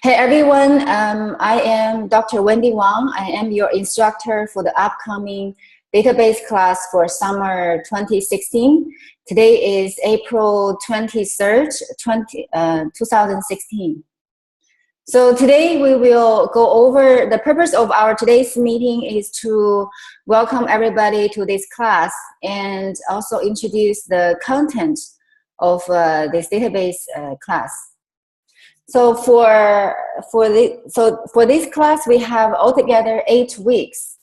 Hey everyone, I am Dr. Wendy Wang. I am your instructor for the upcoming database class for summer 2016. Today is April 23rd, 2016. So today we will go over, the purpose of our today's meeting is to welcome everybody to this class and also introduce the content of this database class. So for this class, we have altogether 8 weeks.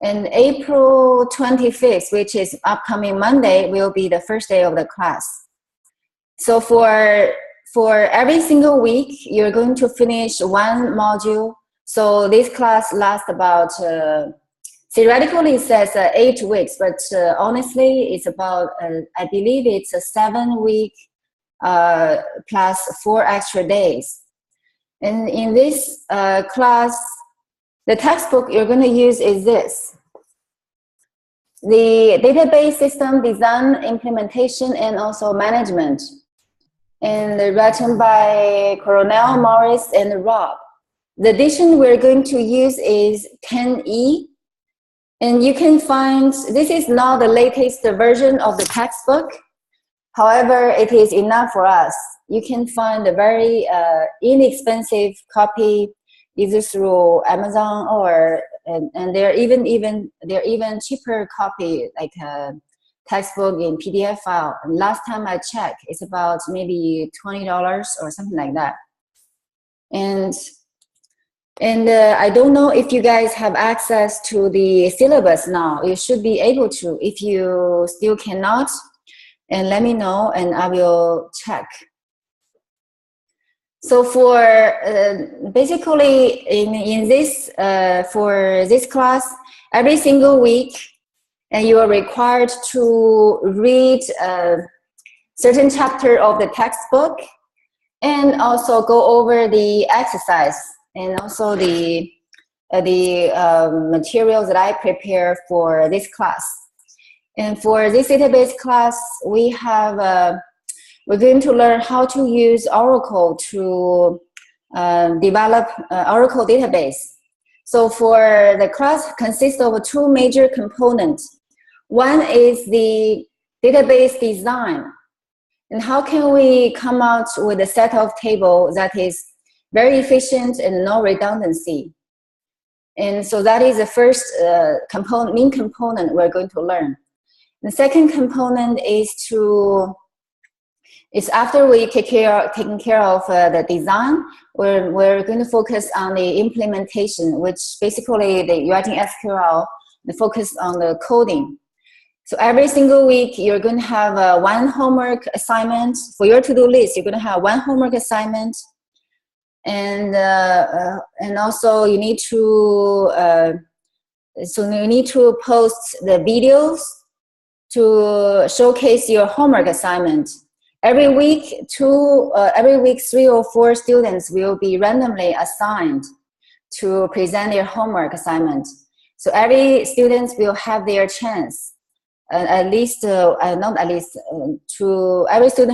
And April 25th, which is upcoming Monday, will be the first day of the class. So for every single week, you're going to finish one module. So this class lasts about, theoretically it says 8 weeks, but honestly, it's about, I believe it's a 7-week plus 4 extra days. And in this class, the textbook you're going to use is this. The database system design, implementation, and also management. And written by Coronel, Morris, and Rob. The edition we're going to use is 10E. And you can find, this is not the latest version of the textbook. However, it is enough for us. You can find a very inexpensive copy either through Amazon or and they're even cheaper copy like a textbook in PDF file. And last time I checked, it's about maybe $20 or something like that. And I don't know if you guys have access to the syllabus now. You should be able to. If you still cannot, and let me know and I will check. So for basically in this for this class, every single week, and you are required to read a certain chapter of the textbook, and also go over the exercise and also the materials that I prepare for this class. And for this database class, we have, we're going to learn how to use Oracle to develop Oracle database. So for the class consists of 2 major components. One is the database design. And how can we come out with a set of tables that is very efficient and no redundancy? And so that is the first main component we're going to learn. The second component is after we taking care of the design, we're going to focus on the implementation, which basically the writing SQL, the focus on the coding. So every single week, you're going to have one homework assignment. For your to-do list, you're going to have one homework assignment. And also you need to, post the videos to showcase your homework assignment. Every week, 3 or 4 students will be randomly assigned to present their homework assignment. So every student will have their chance, every student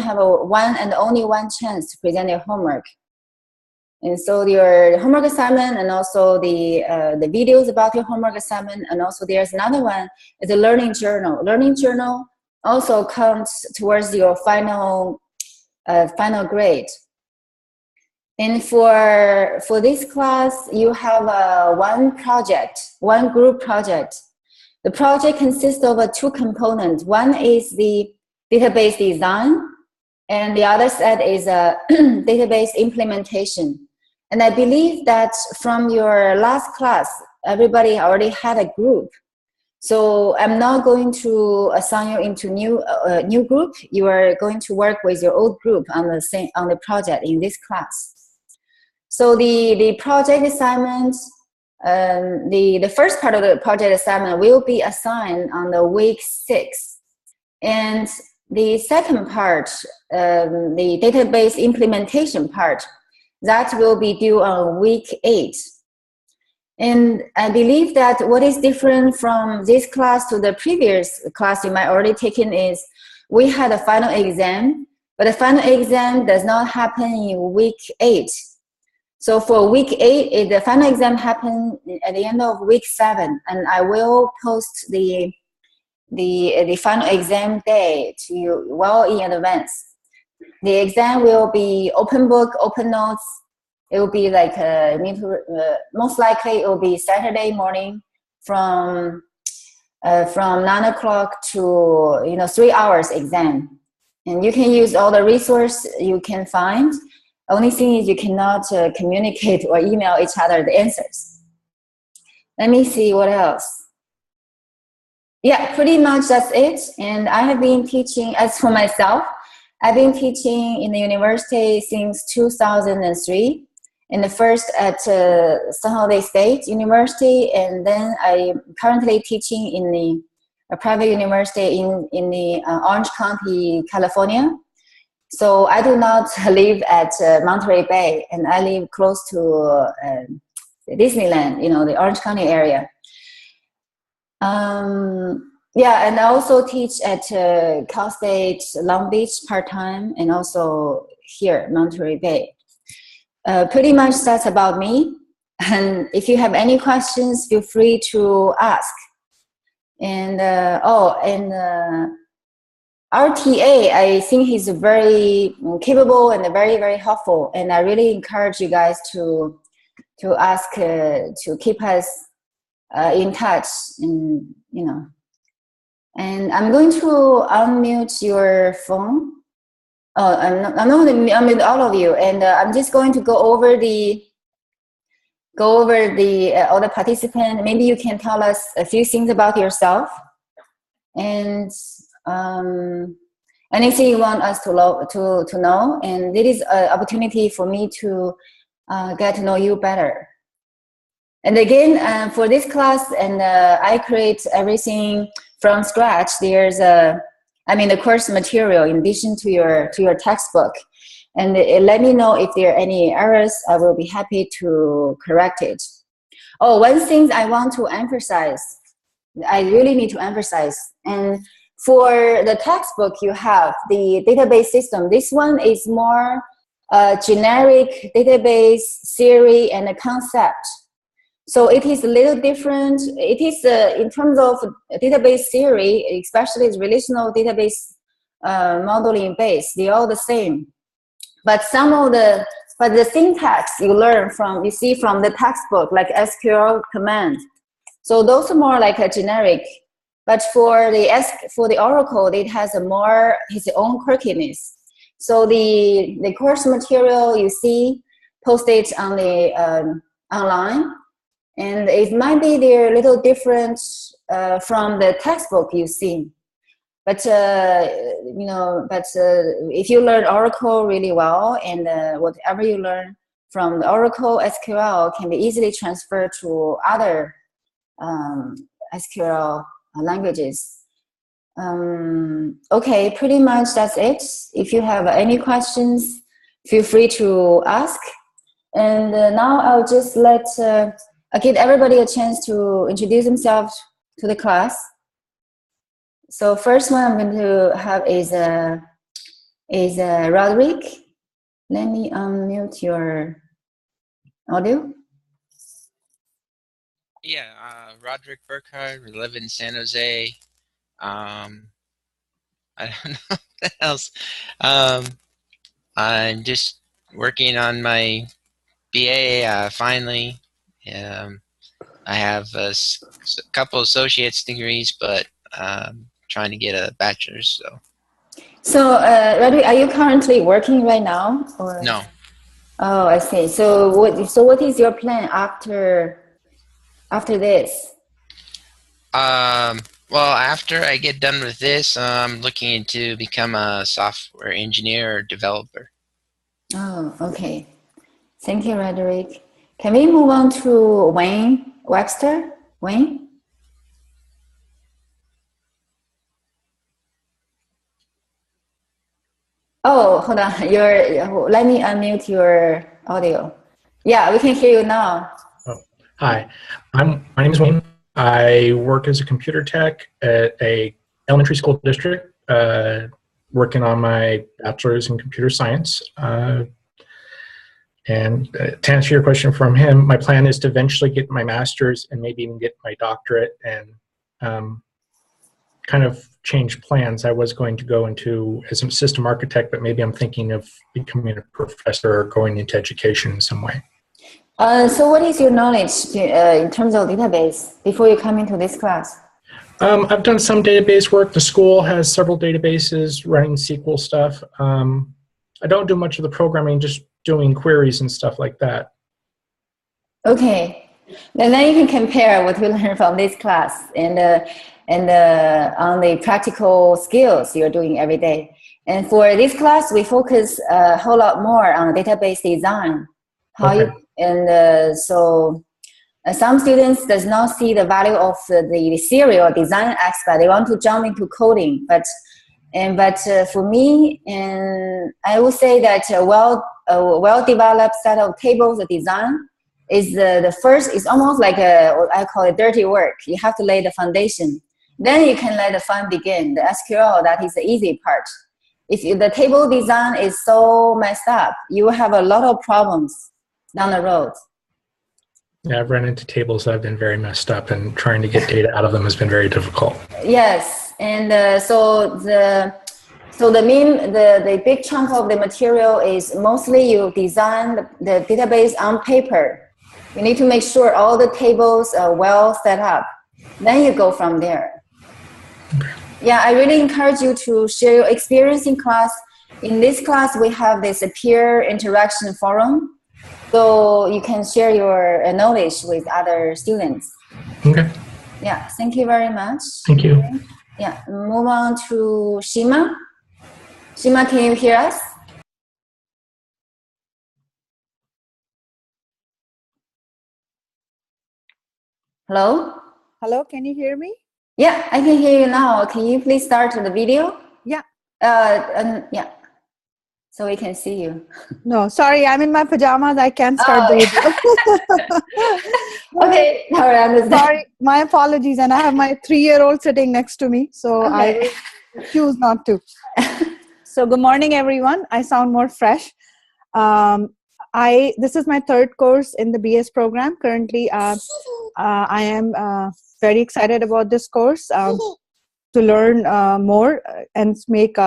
have one and only one chance to present their homework. And so your homework assignment and also the videos about your homework assignment, and also there's another one is a learning journal. Learning journal also counts towards your final grade. And for this class, you have one group project. The project consists of 2 components. One is the database design, and the other set is a database implementation. And I believe that from your last class, everybody already had a group. So I'm not going to assign you into new group. You are going to work with your old group on the project in this class. So the project assignment, the first part of the project assignment will be assigned on the week 6. And the second part, the database implementation part, that will be due on week 8. And I believe that what is different from this class to the previous class you might already taken is we had a final exam, but the final exam does not happen in week 8. So for week 8, the final exam happened at the end of week 7, and I will post the final exam day to you well in advance. The exam will be open book, open notes. It will be like most likely it will be Saturday morning from 9 o'clock to 3 hours exam, and you can use all the resource you can find. Only thing is you cannot communicate or email each other the answers. Let me see what else. Yeah, pretty much that's it. And I have been teaching, as for myself, I've been teaching in the university since 2003. And the first at San Jose State University, and then I'm currently teaching in a private university in the Orange County, California. So I do not live at Monterey Bay, and I live close to Disneyland, the Orange County area. Yeah, and I also teach at Cal State Long Beach part-time, and also here, Monterey Bay. Pretty much that's about me. And if you have any questions, feel free to ask. And our TA, I think he's very capable and very, very helpful. And I really encourage you guys to ask, to keep us in touch, and And I'm going to unmute your phone. Oh, I'm not unmute all of you, and I'm just going to go over all the participants. Maybe you can tell us a few things about yourself, and anything you want us to know. And it is an opportunity for me to get to know you better. And again, for this class, and I create everything from scratch. There's the course material in addition to your textbook. And let me know if there are any errors. I will be happy to correct it. Oh, one thing I want to emphasize, I really need to emphasize, and for the textbook you have the database system. This one is more generic database theory and a concept. So it is a little different. It is in terms of database theory, especially relational database modeling base, they're all the same. But the syntax you see from the textbook, like SQL command. So those are more like a generic. But for the Oracle, it has its own quirkiness. So the course material you see posted on the online. And it might be they're a little different from the textbook you see, but if you learn Oracle really well, and whatever you learn from the Oracle SQL can be easily transferred to other SQL languages. Okay, pretty much that's it. If you have any questions, feel free to ask. And now I'll just I'll give everybody a chance to introduce themselves to the class. So first one I'm going to have is Roderick. Let me unmute your audio. Yeah, Roderick Burkhardt. We live in San Jose. I don't know what else. I'm just working on my BA finally. I have a couple associate's degrees, but trying to get a bachelor's. So, Roderick, are you currently working right now, or no? Oh, I see. So, what is your plan after this? Well, after I get done with this, I'm looking to become a software engineer or developer. Oh, okay. Thank you, Roderick. Can we move on to Wayne Webster? Wayne? Oh, hold on. Let me unmute your audio. Yeah, we can hear you now. Oh, hi. My name is Wayne. I work as a computer tech at a elementary school district, working on my bachelor's in computer science. And to answer your question from him, my plan is to eventually get my master's and maybe even get my doctorate and kind of change plans. I was going to go into as a system architect, but maybe I'm thinking of becoming a professor or going into education in some way. So what is your knowledge in terms of database before you come into this class? I've done some database work. The school has several databases running SQL stuff. I don't do much of the programming, just doing queries and stuff like that. Okay, and then you can compare what we learned from this class and on the practical skills you're doing every day. And for this class, we focus a whole lot more on database design. Some students does not see the value of the serial design aspect. They want to jump into coding, but for me, and I would say that a well-developed set of tables of design is the first. It's almost like what I call it dirty work. You have to lay the foundation. Then you can let the fun begin. The SQL, that is the easy part. If the table design is so messed up, you will have a lot of problems down the road. Yeah, I've run into tables that have been very messed up, and trying to get data out of them has been very difficult. Yes, and so the big chunk of the material is mostly you design the database on paper. You need to make sure all the tables are well set up. Then you go from there. Okay. Yeah, I really encourage you to share your experience in class. In this class, we have this peer interaction forum. So you can share your knowledge with other students. Okay. Yeah, thank you very much. Thank you. Yeah, move on to Shima. Shima, can you hear us? Hello? Hello, can you hear me? Yeah, I can hear you now. Can you please start the video? Yeah. Yeah. So we can see you. No, sorry, I'm in my pajamas. I can't start the video. Okay, all right, I understand. Sorry, my apologies. And I have my 3-year-old sitting next to me, so Okay. I will choose not to. So good morning, everyone. I sound more fresh. This is my third course in the BS program. Currently, I am very excited about this course to learn more and make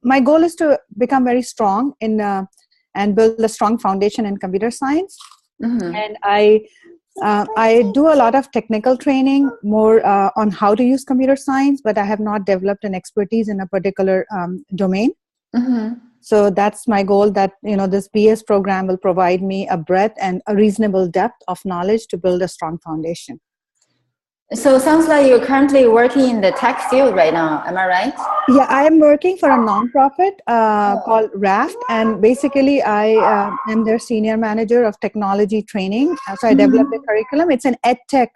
my goal is to become very strong in and build a strong foundation in computer science. Mm-hmm. And I do a lot of technical training more on how to use computer science, but I have not developed an expertise in a particular domain. Mm-hmm. So that's my goal, that this BS program will provide me a breadth and a reasonable depth of knowledge to build a strong foundation. So it sounds like you're currently working in the tech field right now. Am I right? Yeah, I am working for a nonprofit called RAFT, and basically I am their senior manager of technology training. So I developed the curriculum. It's an EdTech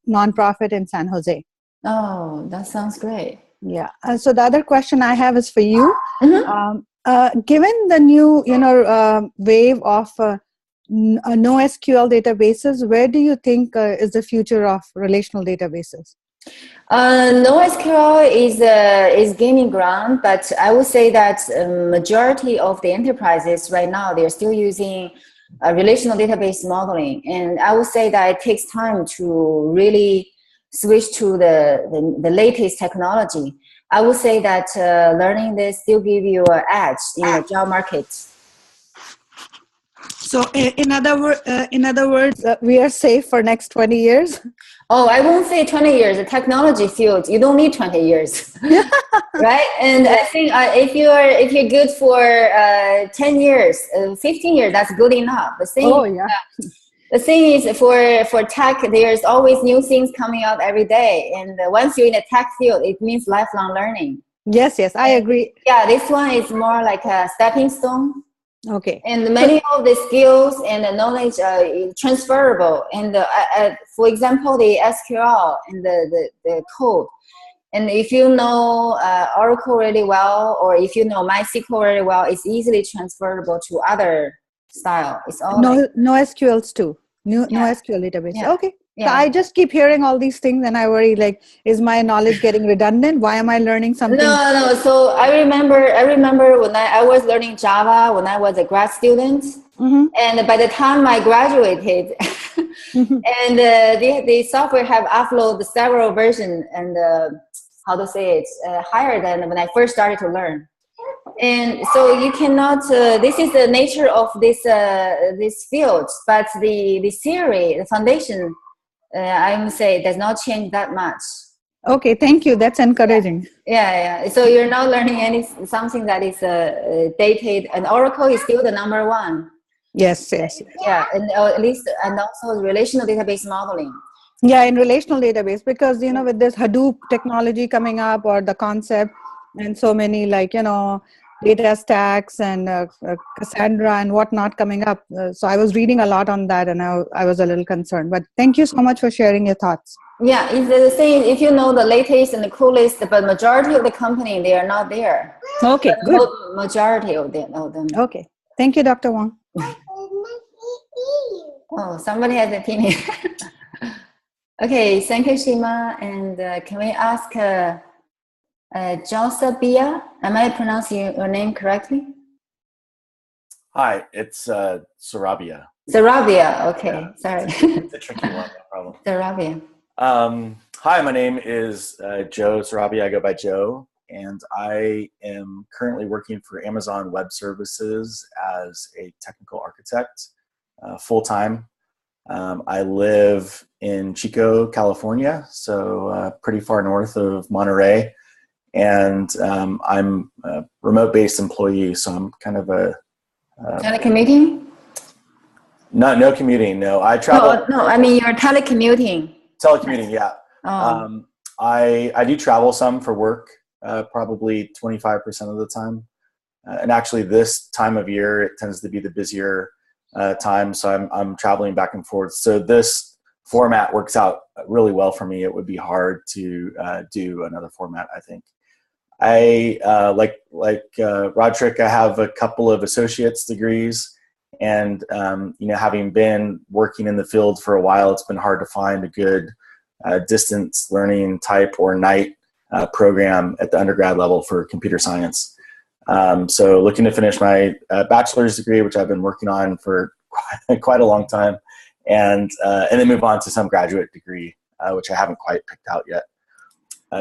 nonprofit in San Jose. Oh, that sounds great. Yeah. So the other question I have is for you. Mm-hmm. Given the new, wave of NoSQL databases, where do you think is the future of relational databases? NoSQL is gaining ground, but I would say that majority of the enterprises right now, they're still using relational database modeling, and I would say that it takes time to really switch to the latest technology. I would say that learning this still give you an edge in the job market. So in other words, we are safe for next 20 years? Oh, I won't say 20 years. The technology field, you don't need 20 years, right? And I think if you're good for 10 years, 15 years, that's good enough. The thing is for tech, there's always new things coming out every day. And once you're in the tech field, it means lifelong learning. Yes, I agree. Yeah, this one is more like a stepping stone. Okay. And many of the skills and the knowledge are transferable. And for example, the SQL and the code. And if you know Oracle really well, or if you know MySQL really well, it's easily transferable to other style. It's all NoSQLs too. NoSQL database. Yeah. Okay. Yeah. I just keep hearing all these things and I worry, like, is my knowledge getting redundant? Why am I learning something? No. So I remember when I was learning Java when I was a grad student. And by the time I graduated, and the software have uploaded several versions and how to say it, higher than when I first started to learn. And so you cannot, this is the nature of this field, but the theory, the foundation, I would say does not change that much. Okay, thank you. That's encouraging. Yeah. So you're not learning something that is dated, and Oracle is still the number one. Yes. Yeah, and at least, and also relational database modeling. Yeah, in relational database, because, with this Hadoop technology coming up, or the concept, and so many, like, data stacks and Cassandra and whatnot coming up. So I was reading a lot on that, and I was a little concerned. But thank you so much for sharing your thoughts. Yeah, it's the same. If you know the latest and the coolest, but majority of the company, they are not there. Okay, good. Majority of them. Okay, thank you, Dr. Wong. Oh, somebody has an opinion. Okay, thank you, Shima. And can we ask Josabia? Am I pronouncing your name correctly? Hi, it's Sarabia. Sarabia, okay, Yeah, sorry. It's a tricky one, no problem. Sarabia. Hi, my name is Joe Sarabia. I go by Joe, and I am currently working for Amazon Web Services as a technical architect, full-time. I live in Chico, California, so pretty far north of Monterey, and I'm a remote-based employee, so I'm kind of a Telecommuting? no commuting. No, I travel. No, I mean you're telecommuting. Telecommuting, yeah. Oh. I do travel some for work, probably 25% of the time, and actually this time of year it tends to be the busier time, so I'm traveling back and forth. So this format works out really well for me. It would be hard to do another format, I think. I like Roderick, I have a couple of associate's degrees, and having been working in the field for a while, it's been hard to find a good distance learning type or night program at the undergrad level for computer science. So looking to finish my bachelor's degree, which I've been working on for quite a long time, and then move on to some graduate degree, which I haven't quite picked out yet.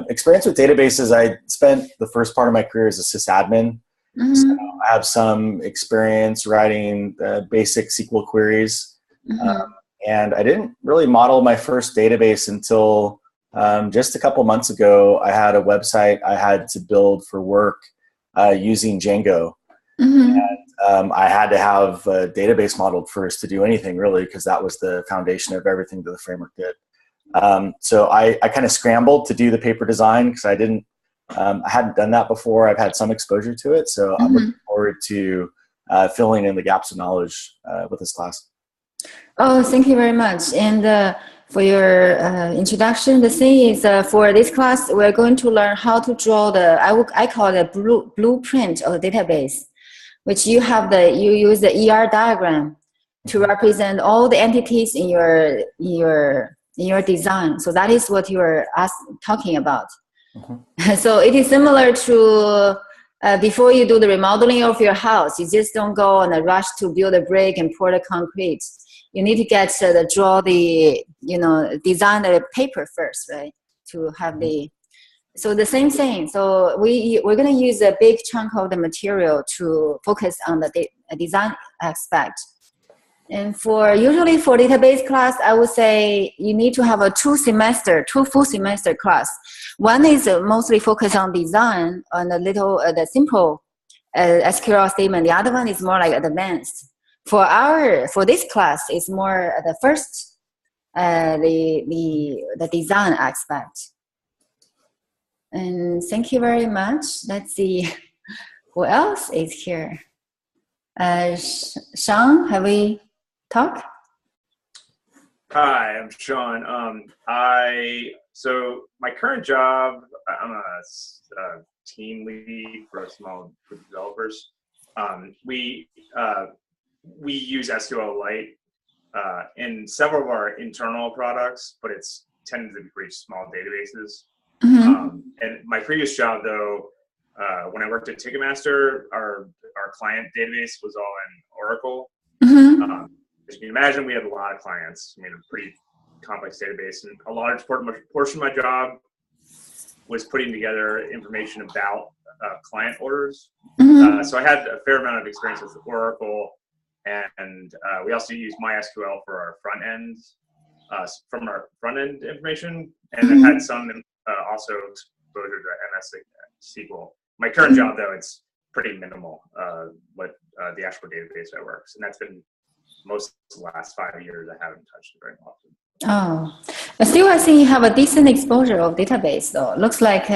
Experience with databases, I spent the first part of my career as a sysadmin. Mm-hmm. So I have some experience writing basic SQL queries. Mm-hmm. And I didn't really model my first database until just a couple months ago. I had a website I had to build for work using Django. Mm-hmm. And I had to have a database modeled first to do anything, really, because that was the foundation of everything that the framework did. So I kind of scrambled to do the paper design because I hadn't done that before. I've had some exposure to it, so mm-hmm. I'm looking forward to filling in the gaps of knowledge with this class. Oh, thank you very much. And for your introduction, the thing is for this class, we're going to learn how to draw I call it a blueprint of the database, which you use the ER diagram to represent all the entities in your design. So that is what you are talking about. Mm-hmm. So it is similar to before you do the remodeling of your house, you just don't go on a rush to build a brick and pour the concrete. You need to get design the paper first, right? To have so the same thing. So we're going to use a big chunk of the material to focus on the design aspect. And usually for database class, I would say you need to have a two full semester class. One is mostly focused on design on the simple SQL statement. The other one is more like advanced. For this class, it's more the first, the design aspect. And thank you very much. Let's see who else is here. Sean, have we talked? Hi, I'm Sean. So my current job, I'm a team lead for a small group of developers. We use SQLite in several of our internal products, but it's tended to be pretty small databases. And my previous job, though, when I worked at Ticketmaster, our client database was all in Oracle. As you can imagine, we had a lot of clients. We had a pretty complex database, and a large portion of my job was putting together information about client orders. So I had a fair amount of experience with Oracle, and we also use MySQL for our front end, from our front end information, and I've had some also exposure to MS SQL. My current job, though, it's pretty minimal what the actual database I works, and that's been most of the last 5 years. I haven't touched it very often. Oh, but still, I think you have a decent exposure of database, though. Looks like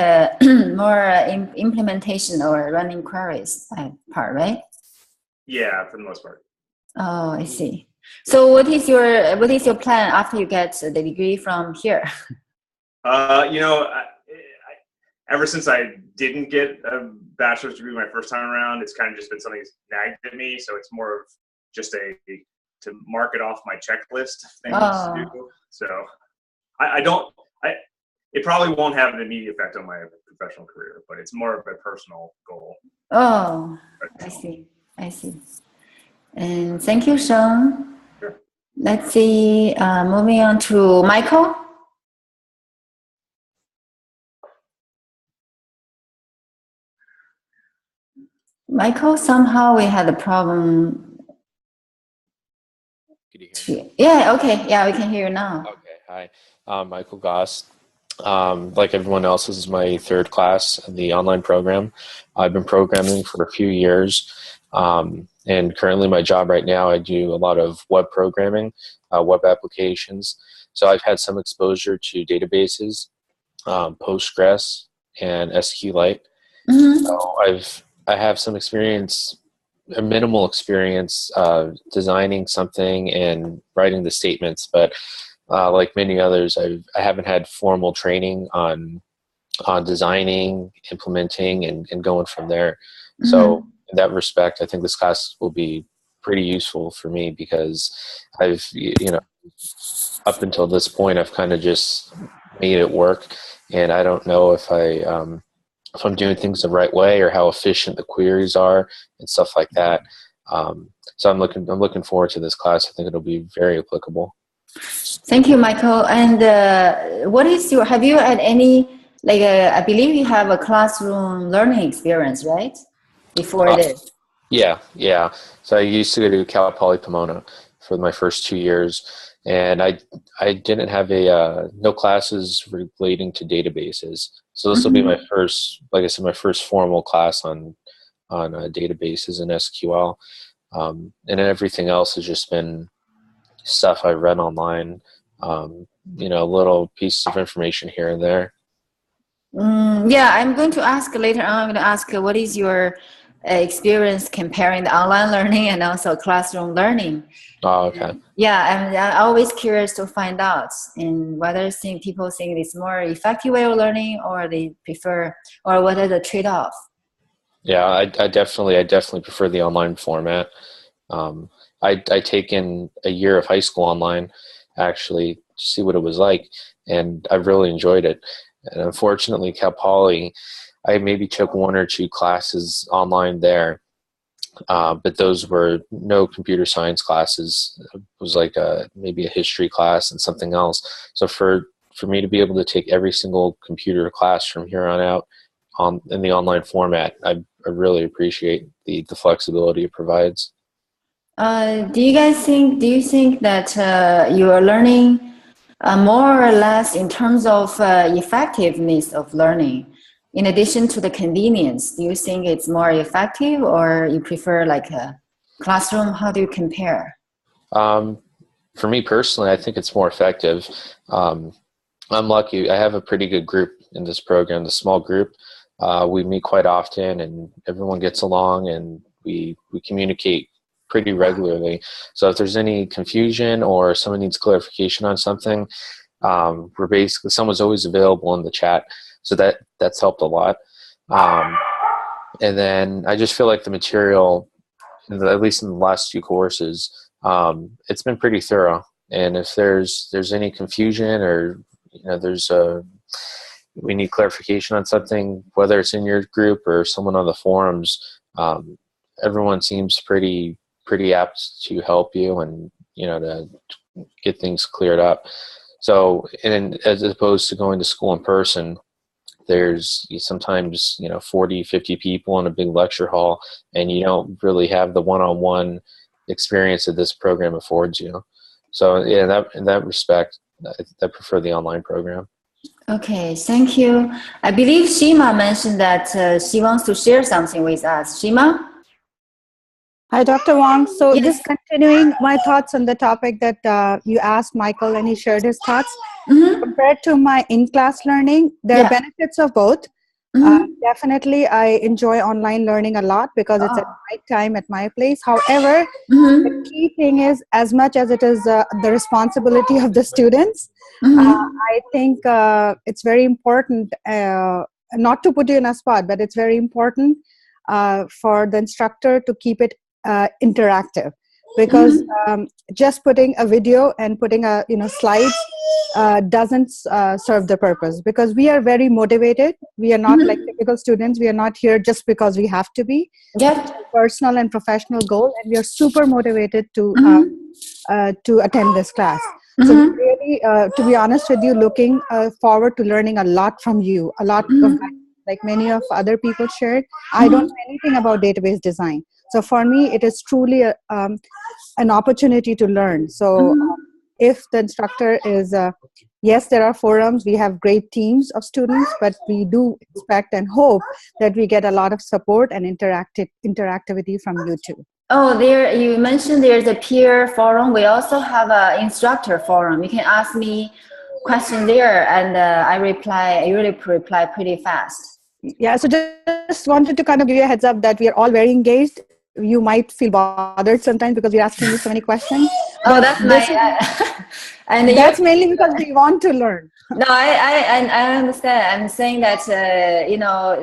more implementation or running queries part, right? Yeah, for the most part. Oh, I see. So, what is your plan after you get the degree from here? You know, ever since I didn't get a bachelor's degree my first time around, it's kind of just been something that's nagged at me. So it's more of just to mark it off my checklist of things to do. So it probably won't have an immediate effect on my professional career, but it's more of a personal goal. Oh, I see. And thank you, Sean. Sure. Let's see, moving on to Michael. Michael, somehow we had a problem. Could you hear me? Yeah, okay. Yeah, we can hear you now. Okay, hi. I'm Michael Goss. Like everyone else, this is my third class in the online program. I've been programming for a few years. And currently my job right now, I do a lot of web programming, web applications. So I've had some exposure to databases, Postgres and SQLite. So I have some experience, a minimal experience designing something and writing the statements, but like many others, I haven't had formal training on designing, implementing, and going from there. So in that respect, I think this class will be pretty useful for me because I've, up until this point, I've kind of just made it work, and I don't know if I'm doing things the right way or how efficient the queries are and stuff like that. So I'm looking forward to this class. I think it'll be very applicable. Thank you, Michael. And have you had any, I believe you have a classroom learning experience, right? Before this. Yeah. So I used to go to Cal Poly Pomona for my first 2 years, and I didn't have no classes relating to databases. So this will be my first, like I said, my first formal class on databases and SQL. And then everything else has just been stuff I read online, little pieces of information here and there. Yeah, I'm going to ask later on. I'm going to ask what is your experience comparing the online learning and also classroom learning. Oh, okay. Yeah, I'm always curious to find out in whether people think it's more effective way of learning, or they prefer, or what are the trade-off. Yeah, I definitely prefer the online format. I taken a year of high school online, actually, to see what it was like, and I really enjoyed it. And unfortunately, Cal Poly, I maybe took 1 or 2 classes online there, but those were no computer science classes. It was like maybe a history class and something else. So for me to be able to take every single computer class from here on out in the online format, I really appreciate the flexibility it provides. Do you think that you are learning more or less in terms of effectiveness of learning, in addition to the convenience? Do you think it's more effective, or you prefer like a classroom? How do you compare? For me personally, I think it's more effective. I'm lucky. I have a pretty good group in this program, the small group. We meet quite often, and everyone gets along, and we communicate pretty regularly. So if there's any confusion or someone needs clarification on something, someone's always available in the chat. So that's helped a lot. And then I just feel like the material at least in the last 2 courses, it's been pretty thorough. And if there's any confusion, or we need clarification on something, whether it's in your group or someone on the forums, everyone seems pretty apt to help you and to get things cleared up. So, and as opposed to going to school in person, there's sometimes 40, 50 people in a big lecture hall, and you don't really have the one-on-one experience that this program affords you. So yeah, in that respect, I prefer the online program. Okay, thank you. I believe Shima mentioned that she wants to share something with us. Shima? Hi, Dr. Wong. So Yes. just continuing my thoughts on the topic that you asked Michael, and he shared his thoughts. Compared to my in-class learning, there are benefits of both. Definitely, I enjoy online learning a lot because it's at my time, at my place. However, the key thing is, as much as it is the responsibility of the students, I think it's very important, not to put you in a spot, but it's very important for the instructor to keep it interactive, because just putting a video and putting a slides doesn't serve the purpose, because we are very motivated. We are not like typical students. We are not here just because we have to be. It's a personal and professional goal, and we are super motivated to attend this class. So really, to be honest with you, looking forward to learning a lot from you. A lot of, like many of other people shared, I don't know anything about database design. So for me, it is truly an opportunity to learn. So if the instructor is, yes, there are forums, we have great teams of students, but we do expect and hope that we get a lot of support and interactivity from you too. Oh, you mentioned there's a peer forum. We also have an instructor forum. You can ask me questions there, and I really reply pretty fast. Yeah, so just wanted to kind of give you a heads up that we are all very engaged. You might feel bothered sometimes because we're asking you so many questions. Oh, that's and that's mainly because we want to learn. No, I understand. I'm saying that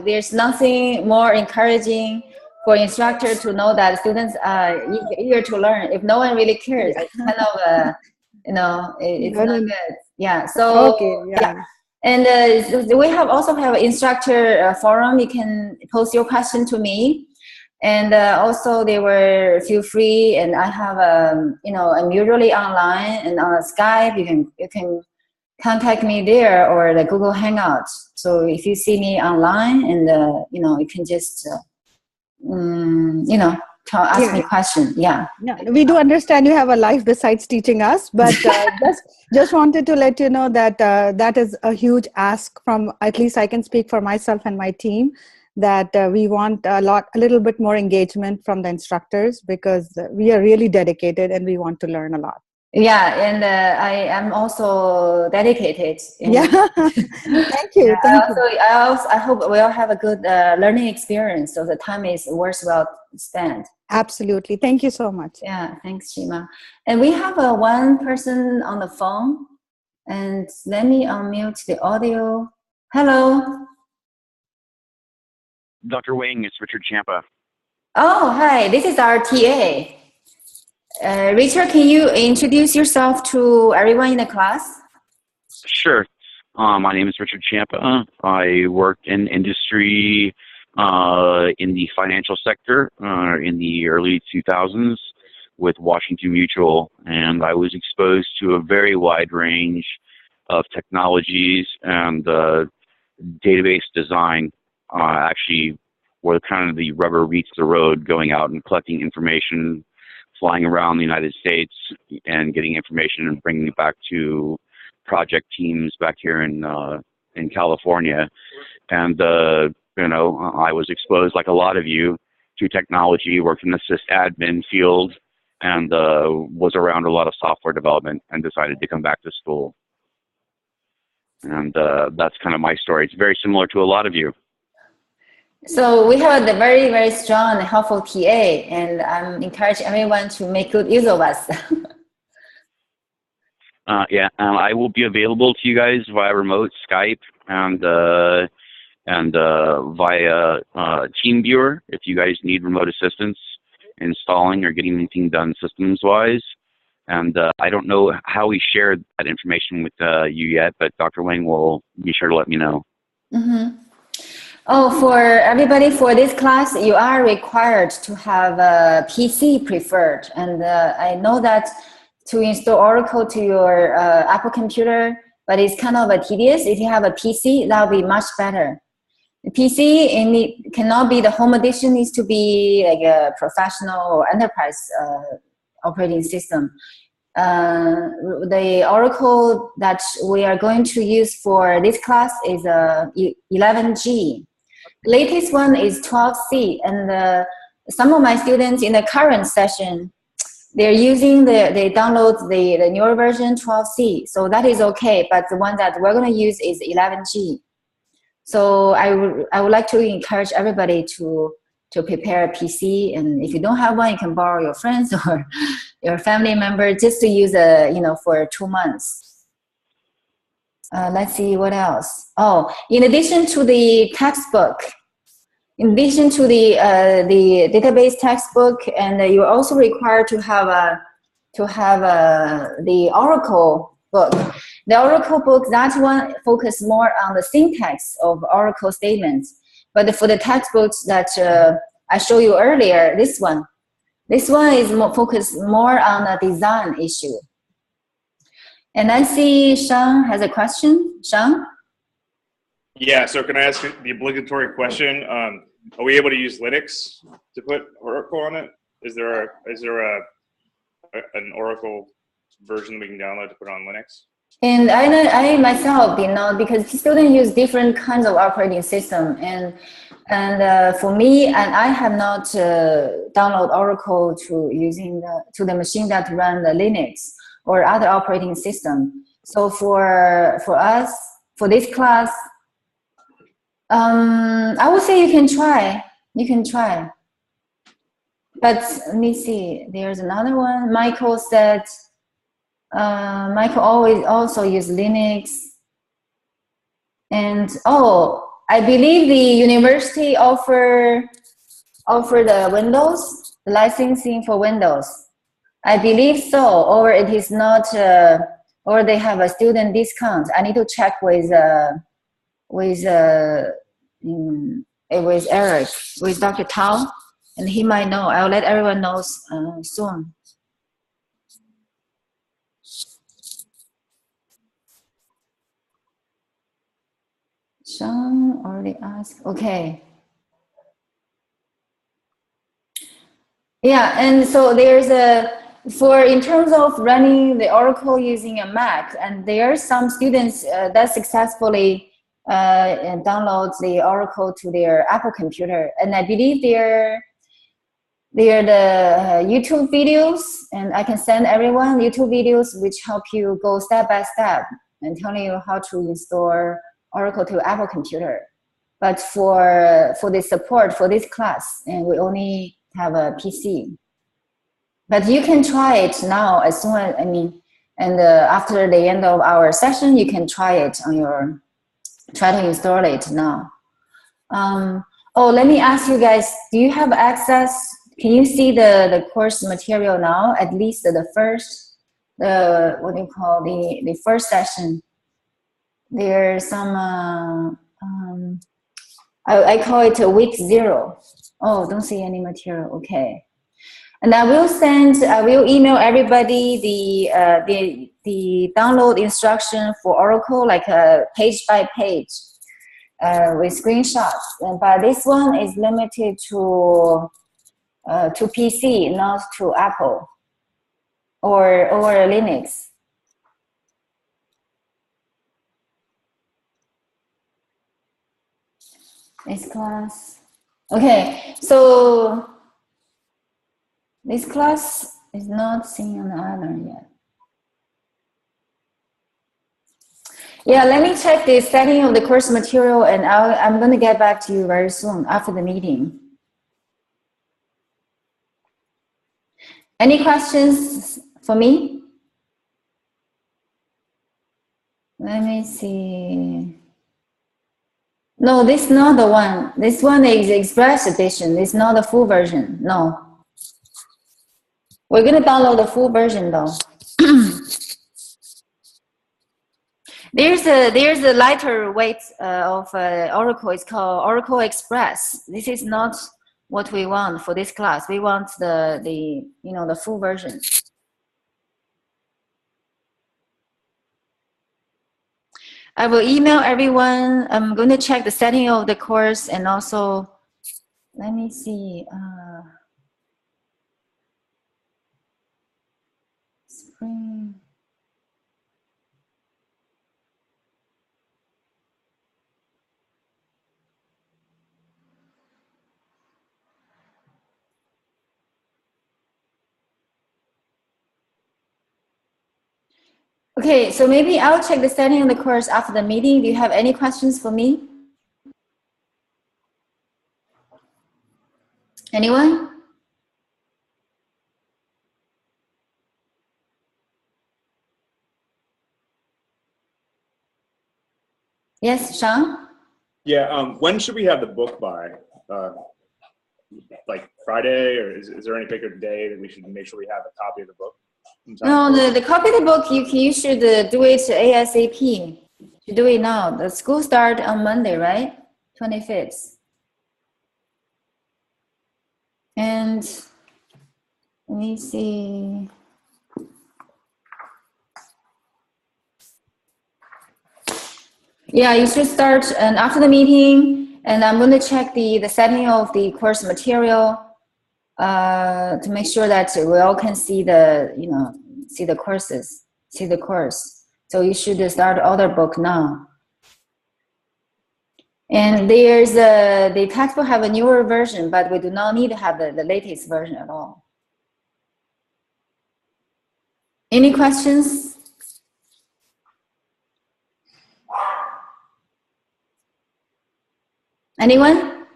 there's nothing more encouraging for instructor to know that students are eager to learn. If no one really cares, it's kind of it's not good. Yeah. So okay. Yeah. And we also have an instructor forum. You can post your question to me. And also feel free, and I have I'm usually online and on Skype. You can contact me there, or the Google Hangouts. So if you see me online, and you can just ask me questions. Yeah. No, we do understand you have a life besides teaching us, but just wanted to let you know that that is a huge ask from, at least I can speak for myself and my team, that we want a little bit more engagement from the instructors, because we are really dedicated and we want to learn a lot. Yeah, and I am also dedicated. Yeah, thank you. I hope we'll have a good learning experience, so the time is worthwhile spent. Absolutely. Thank you so much. Yeah, thanks, Shima. And we have one person on the phone, and let me unmute the audio. Hello. Dr. Wing, it's Richard Champa. Oh, hi. This is our TA. Richard, can you introduce yourself to everyone in the class? Sure. My name is Richard Champa. I worked in industry in the financial sector in the early 2000s with Washington Mutual, and I was exposed to a very wide range of technologies and database design. Actually, where kind of the rubber meets the road, going out and collecting information, flying around the United States and getting information and bringing it back to project teams back here in California. And, I was exposed, like a lot of you, to technology, worked in the sysadmin field, and was around a lot of software development, and decided to come back to school. And that's kind of my story. It's very similar to a lot of you. So we have a very, very strong and helpful TA, and I'm encouraging everyone to make good use of us. I will be available to you guys via remote Skype and via TeamViewer if you guys need remote assistance. installing or getting anything done systems-wise. And I don't know how we shared that information with you yet, but Dr. Wang will be sure to let me know. Mm-hmm. Oh, for everybody for this class, you are required to have a PC preferred. And I know that to install Oracle to your Apple computer, but it's kind of tedious. If you have a PC, that will be much better. The PC cannot be the home edition, needs to be like a professional or enterprise operating system. The Oracle that we are going to use for this class is 11G. The latest one is 12C, and some of my students in the current session, they're using they download the newer version 12C, so that is okay. But the one that we're going to use is 11G. So I would like to encourage everybody to prepare a PC, and if you don't have one, you can borrow your friends or your family member just to use for 2 months. Let's see what else. Oh, in addition to the textbook, in addition to the database textbook, and you're also required to have the Oracle book. The Oracle book, that one focus more on the syntax of Oracle statements. But for the textbooks that I showed you earlier, this one is focused more on the design issue. And I see Sean has a question. Sean? Yeah, so can I ask the obligatory question? Are we able to use Linux to put Oracle on it? Is there an Oracle version we can download to put on Linux? And I myself did not, because students use different kinds of operating system, and for me, and I have not downloaded Oracle to the machine that run the Linux or other operating system. So for us, for this class, I would say you can try. You can try. But let me see. There's another one. Michael said. Michael always also use Linux. And I believe the university offer the Windows, the licensing for Windows. I believe so, or it is not, or they have a student discount. I need to check with Eric, with Dr. Tao, and he might know. I'll let everyone know soon. Sean already asked. Okay. Yeah, and so there's in terms of running the Oracle using a Mac, and there are some students that successfully download the Oracle to their Apple computer, and I believe they're the YouTube videos, and I can send everyone YouTube videos which help you go step by step and telling you how to install Oracle to Apple computer. But for the support for this class, and we only have a PC. But you can try it now as soon as, after the end of our session, you can try it on try to install it now. Let me ask you guys, do you have access? Can you see the course material now? At least the first, the first session. There's some, I call it a week 0. Oh, don't see any material, okay. And I will email everybody the download instruction for Oracle, like page by page with screenshots. But this one is limited to PC, not to Apple or Linux. This class. Okay, so this class is not seen on the other yet. Yeah, let me check the setting of the course material, and I'm going to get back to you very soon after the meeting. Any questions for me? Let me see. No, this is not the one. This one is Express Edition. It's not the full version. No. We're going to download the full version though. There's a lighter weight of Oracle. It's called Oracle Express. This is not what we want for this class. We want the full version. I will email everyone. I'm going to check the setting of the course, and also let me see. Spring. Okay, so maybe I'll check the setting of the course after the meeting. Do you have any questions for me? Anyone? Yes, Sean? Yeah, when should we have the book by? Like Friday, or is there any particular day that we should make sure we have a copy of the book? No, the copy of the book, you should do it ASAP. You do it now. The school start on Monday, right? 25th. And let me see. Yeah, you should start and after the meeting, and I'm going to check the setting of the course material to make sure that we all can see the courses, see the course. So you should start order book now. And there's the textbook have a newer version, but we do not need to have the latest version at all. Any questions? Anyone?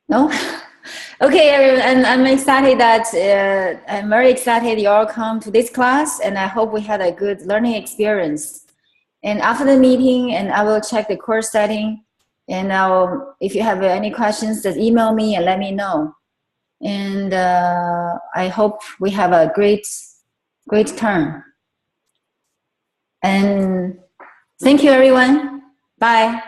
No? Okay, everyone, and I'm excited that I'm very excited you all come to this class, and I hope we had a good learning experience. And after the meeting, and I will check the course setting, and if you have any questions, just email me and let me know. And I hope we have a great turn. And thank you, everyone. Bye.